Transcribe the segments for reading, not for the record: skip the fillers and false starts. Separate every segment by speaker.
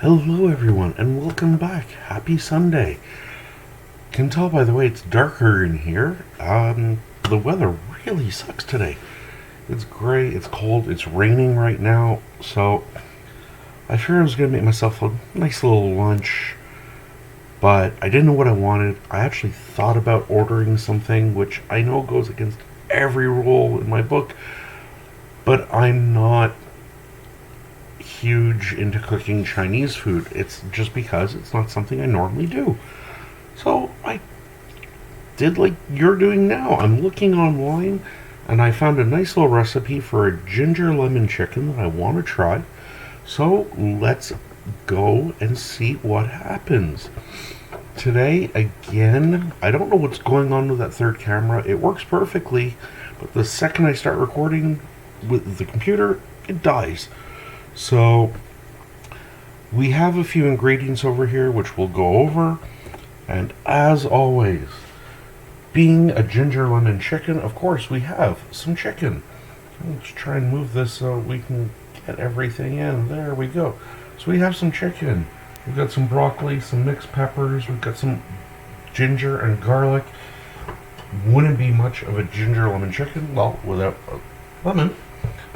Speaker 1: Hello everyone and welcome back. Happy Sunday. Can tell by the way it's darker in here. The weather really sucks today. It's gray, it's cold, it's raining right now, so I figured I was gonna make myself a nice little lunch, but I didn't know what I wanted. I actually thought about ordering something which I know goes against every rule in my book, but I'm not huge into cooking Chinese food. It's just because it's not something I normally do. So I did like you're doing now. I'm looking online and I found a nice little recipe for a ginger lemon chicken that I want to try. So let's go and see what happens. Today, again, I don't know what's going on with that third camera. It works perfectly, but the second I start recording with the computer, it dies. So we have a few ingredients over here which we'll go over, and as always, being a ginger lemon chicken, of course we have some chicken. Let's try and move this so we can get everything in. There we go. So we have some chicken, we've got some broccoli, some mixed peppers, we've got some ginger and garlic. Wouldn't be much of a ginger lemon chicken, well, without a lemon.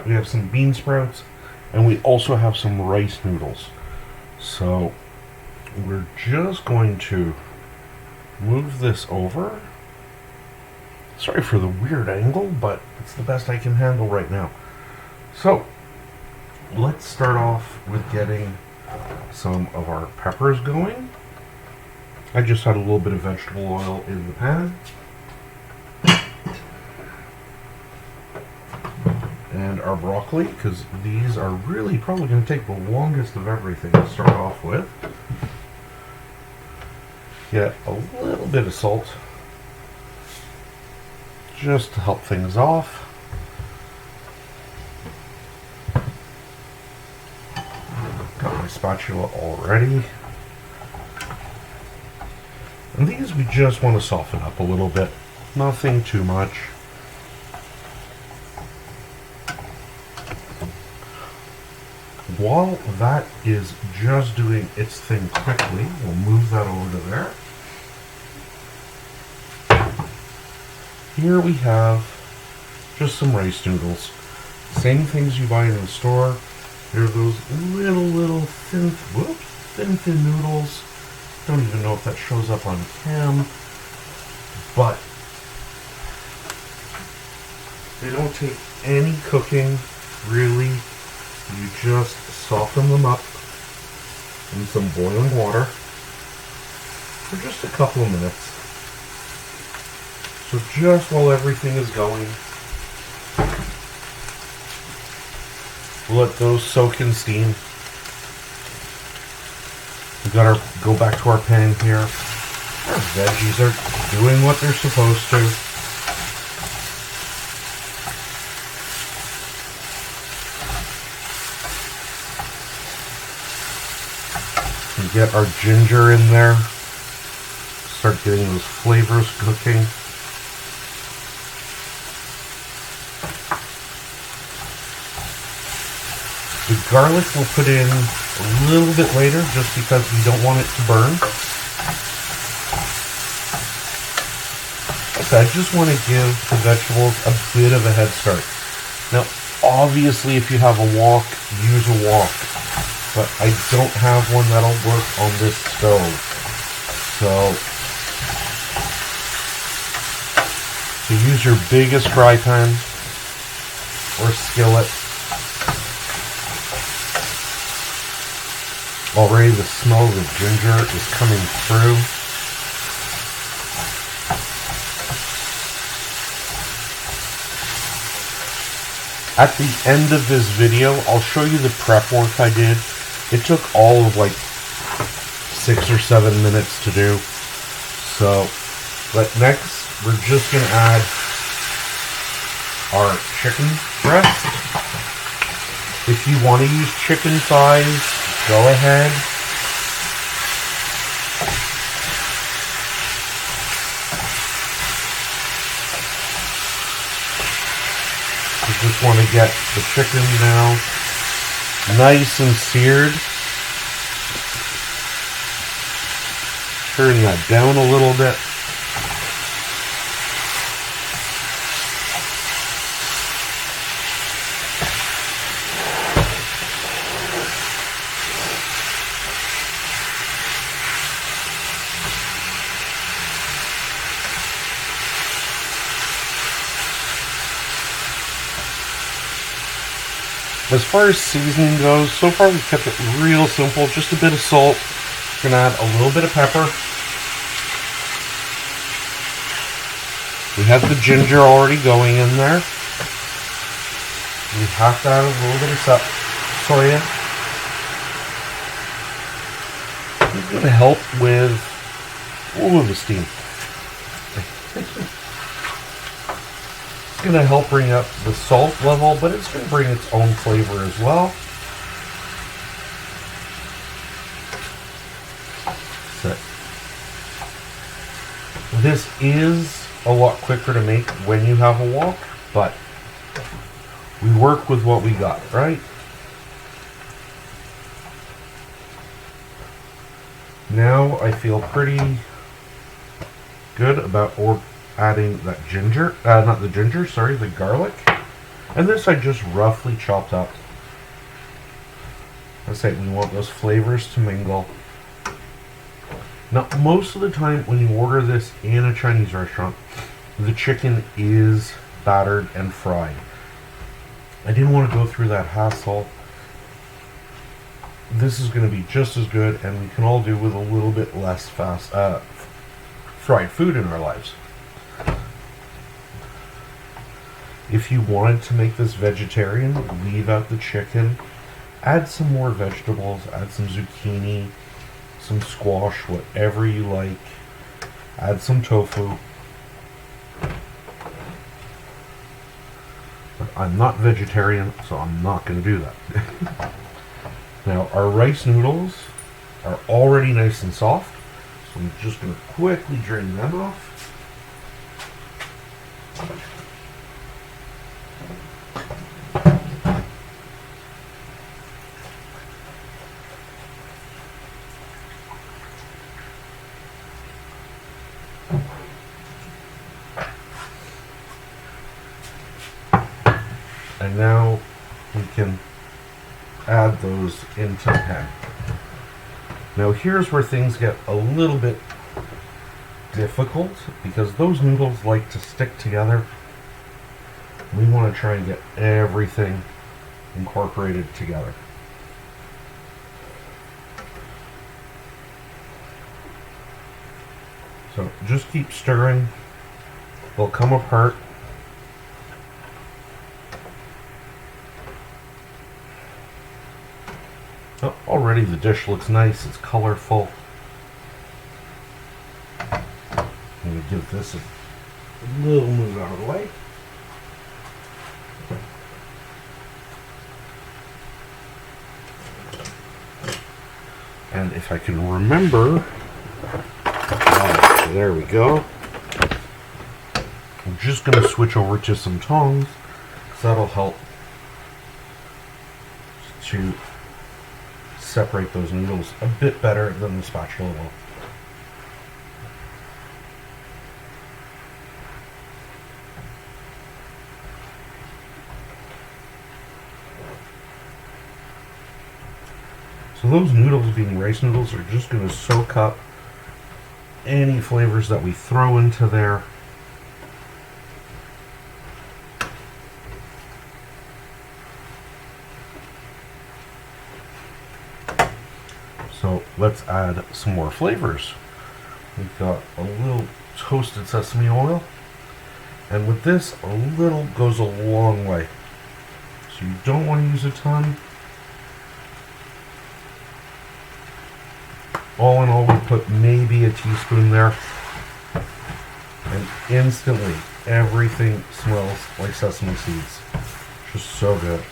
Speaker 1: We have some bean sprouts, and we also have some rice noodles. So we're just going to move this over. Sorry for the weird angle, but it's the best I can handle right now. So let's start off with getting some of our peppers going. I just had a little bit of vegetable oil in the pan. And our broccoli, because these are really probably going to take the longest of everything to start off with. Get a little bit of salt just to help things off. Got my spatula already. And these we just want to soften up a little bit. Nothing too much. While that is just doing its thing quickly, we'll move that over to there. Here we have just some rice noodles. Same things you buy in the store. They're those little thin noodles. Don't even know if that shows up on cam, but they don't take any cooking, really. You just soften them up in some boiling water for just a couple of minutes. So just while everything is going, we'll let those soak in steam. We've got our, go back to our pan here. Our veggies are doing what they're supposed to. Get our ginger in there, start getting those flavors cooking. The garlic we'll put in a little bit later just because we don't want it to burn. Okay, I just want to give the vegetables a bit of a head start. Now, obviously if you have a wok, use a wok. But I don't have one that'll work on this stove. So use your biggest fry pan or skillet. Already the smell of the ginger is coming through. At the end of this video, I'll show you the prep work I did. It took all of like 6 or 7 minutes to do. So, but next, we're just going to add our chicken breast. If you want to use chicken thighs, go ahead. You just want to get the chicken now nice and seared. turn that down a little bit. As far as seasoning goes, so far we've kept it real simple. Just a bit of salt. We're going to add a little bit of pepper. We have the ginger already going in there. We have to add a little bit of soy in. It's going to help with the steam. It's going to help bring up the salt level, but it's going to bring its own flavor as well. So, this is a lot quicker to make when you have a wok, but we work with what we got, right? Now I feel pretty good about adding that ginger, the garlic. And this I just roughly chopped up. Let's say we want those flavors to mingle. Now, most of the time when you order this in a Chinese restaurant, the chicken is battered and fried. I didn't want to go through that hassle. This is going to be just as good, and we can all do with a little bit less fried food in our lives. If you wanted to make this vegetarian, leave out the chicken, add some more vegetables, add some zucchini, some squash, whatever you like, add some tofu. But I'm not vegetarian, so I'm not going to do that. Now, our rice noodles are already nice and soft, so I'm just going to quickly drain them off. And now we can add those into the pan. Now here's where things get a little bit difficult, because those noodles like to stick together. We want to try and get everything incorporated together. So just keep stirring. They'll come apart. Oh, already the dish looks nice, it's colorful. I'm going to give this a little move out of the way. And if I can remember, there we go. I'm just going to switch over to some tongs, because that'll help to separate those noodles a bit better than the spatula will. So those noodles, being rice noodles, are just going to soak up any flavors that we throw into there. So let's add some more flavors. We've got a little toasted sesame oil, and with this, a little goes a long way. So you don't want to use a ton. All in all, we put maybe a teaspoon there, and instantly everything smells like sesame seeds. Just so good.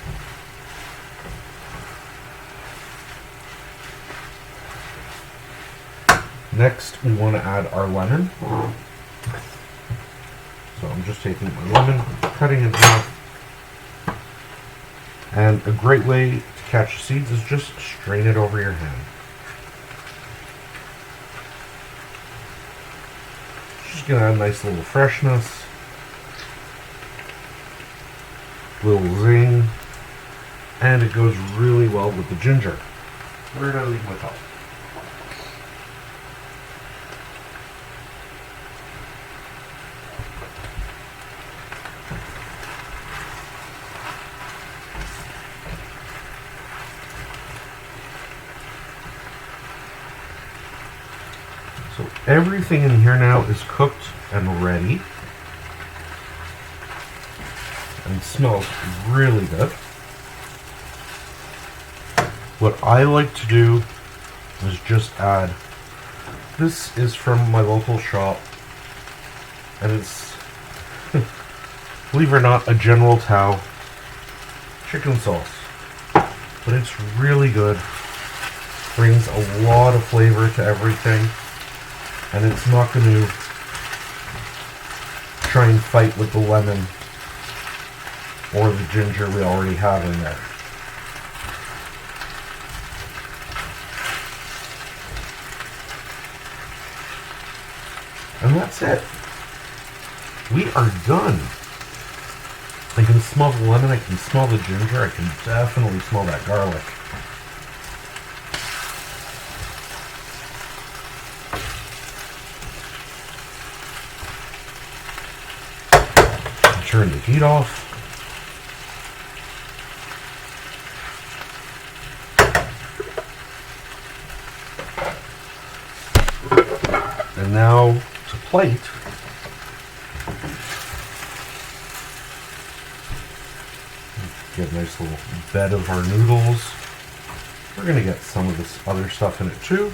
Speaker 1: Next, we want to add our lemon. So I'm just taking my lemon, cutting it in half. And a great way to catch seeds is just strain it over your hand. Just gonna add a nice little freshness, little zing, and it goes really well with the ginger. Where did I leave my cup? So everything in here now is cooked and ready. And smells really good. What I like to do is just add, this is from my local shop, and it's, believe it or not, a General Tao chicken sauce. But it's really good, brings a lot of flavor to everything, and it's not going to try and fight with the lemon or the ginger we already have in there. And that's it. We are done. I can smell the lemon, I can smell the ginger, I can definitely smell that garlic. Turn the heat off. And now to plate. Get a nice little bed of our noodles. We're going to get some of this other stuff in it too.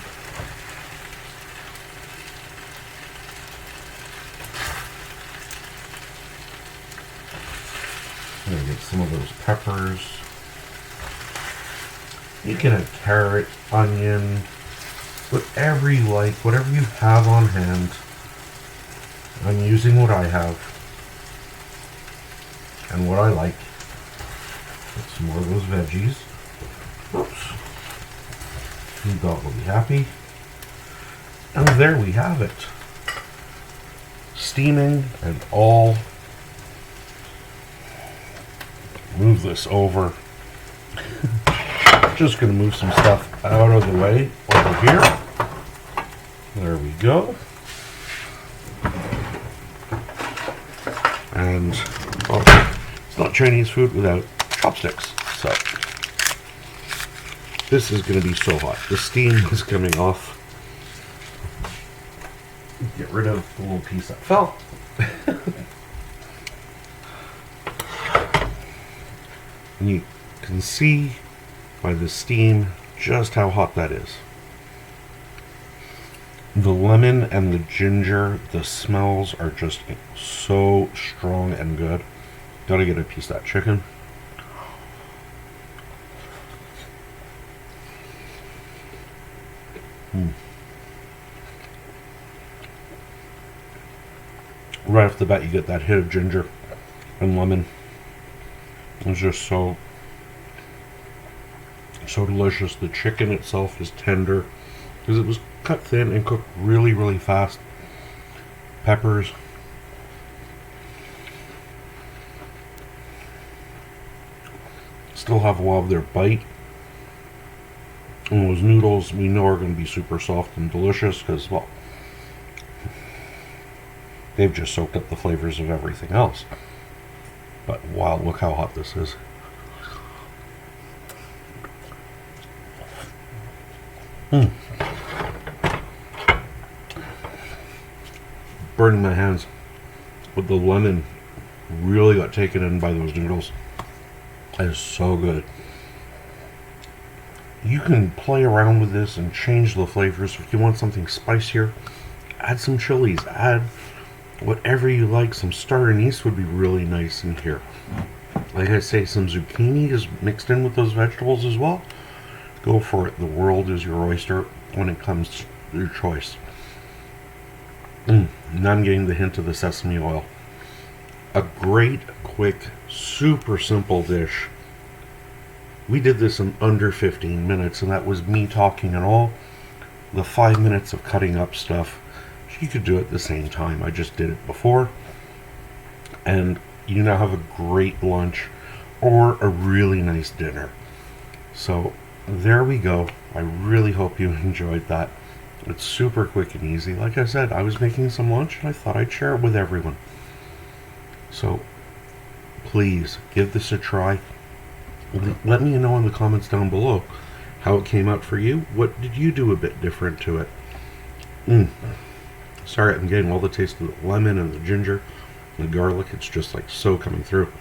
Speaker 1: I'm going to get some of those peppers. You can add carrot, onion, whatever you like, whatever you have on hand. I'm using what I have and what I like. Get some more of those veggies. Oops. You dog will be happy. And there we have it. Steaming and all. Move this over. Just going to move some stuff out of the way over here. There we go. And it's not Chinese food without chopsticks. So this is going to be so hot. The steam is coming off. Get rid of the little piece that fell. And you can see by the steam just how hot that is. The lemon and the ginger, the smells are just so strong and good. Gotta get a piece of that chicken. Right off the bat, you get that hit of ginger and lemon. It's just so delicious. The chicken itself is tender because it was cut thin and cooked really, really fast. Peppers. Still have a lot of their bite. And those noodles we know are going to be super soft and delicious because, well, they've just soaked up the flavors of everything else. But wow, look how hot this is. Burning my hands. But the lemon really got taken in by those noodles. It is so good. You can play around with this and change the flavors. If you want something spicier, add some chilies, add whatever you like. Some star anise would be really nice in here. Like I say, some zucchini is mixed in with those vegetables as well. Go for it. The world is your oyster when it comes to your choice. Now I'm getting the hint of the sesame oil. A great, quick, super simple dish. We did this in under 15 minutes, and that was me talking and all. The 5 minutes of cutting up stuff you could do it at the same time. I just did it before, and you now have a great lunch or a really nice dinner. So there we go. I really hope you enjoyed that. It's super quick and easy. Like I said, I was making some lunch and I thought I'd share it with everyone. So please give this a try. Let me know in the comments down below how it came out for you. What did you do a bit different to it? Sorry, I'm getting all the taste of the lemon and the ginger and the garlic. It's just like so coming through.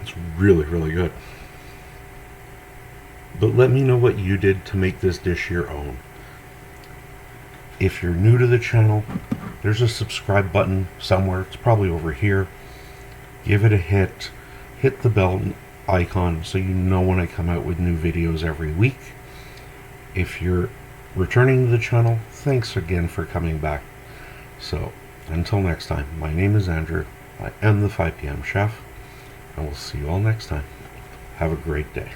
Speaker 1: It's really, really good. But let me know what you did to make this dish your own. If you're new to the channel, there's a subscribe button somewhere. It's probably over here. Give it a hit. Hit the bell icon so you know when I come out with new videos every week. If you're returning to the channel, thanks again for coming back. So, until next time, my name is Andrew. I am the 5 p.m. chef, and we'll see you all next time. Have a great day.